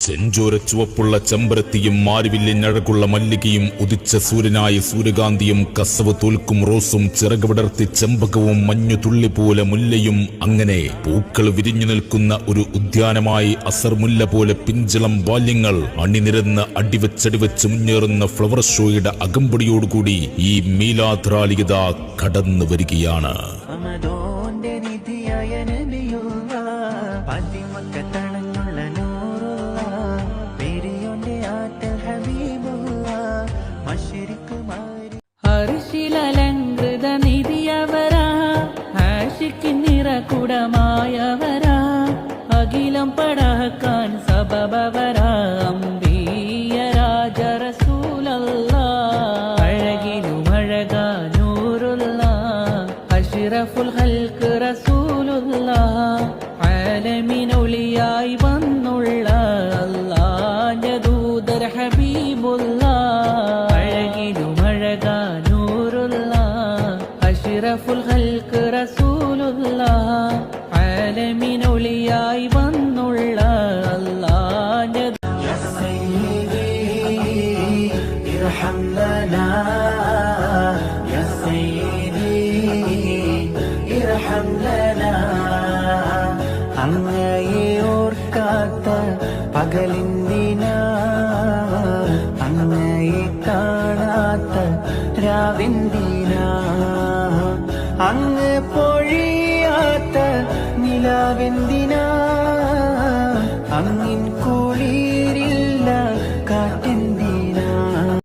ചെഞ്ചോര ചുവപ്പുള്ള ചെമ്പരത്തിയും മാരിവില്ലിനഴകുള്ള മല്ലികയും ഉദിച്ച സൂര്യനായ സൂര്യകാന്തിയും കസവ് തോൽക്കും റോസും ചിറകുവിടർത്തി ചെമ്പകവും മഞ്ഞു തുള്ളി പോലെ മുല്ലയും അങ്ങനെ പൂക്കൾ വിരിഞ്ഞു നിൽക്കുന്ന ഒരു ഉദ്യാനമായി അസർ മുല്ല പോലെ പിഞ്ചിളം ബാല്യങ്ങൾ അണിനിരന്ന് അടിവച്ചടിവച്ച് മുന്നേറുന്ന ഫ്ലവർ ഷോയുടെ അകമ്പടിയോടുകൂടി ഈ മീലാദ് റാലിയത കടന്നു വരികയാണ്. ഹർഷിലലങ്കൃത നിധിയവരാ ആഷിക്ക് നിറകുടമായവരാ അഖിലം പടക്കാൻ സബബവരാ അംബിയ രാജ റസൂലല്ലാ അഴകിലുമഴകാ നൂറുല്ലാ അഷ്റഫുൽ ഖൽഖ് റസൂലുല്ലാ ആലമിനൊളിയായി വന്നുള്ള അല്ലാഹുവിന്റെ ദൂതർ ഹബീബുല്ലാ അഴകിലുമഴകാ നൂറുല്ലാ അഷ്റഫുൽ ഖൽഖ് റസൂലുല്ലാ ആലമിനൊളിയായി വന്നുള്ള അല്ലാഹുവിന്റെ യാ സയ്യിദി ഇർഹം ലനാ യാ സയ്യിദി ഇർഹം ലനാ അങ്ങയെ ഓർക്കാത്ത പകലിന്തിനാ അങ്ങയെ കാണാത്ത രാവിന്തിനാ അങ്ങ് പൊഴിയാത്ത നിലാവെന്തിനാ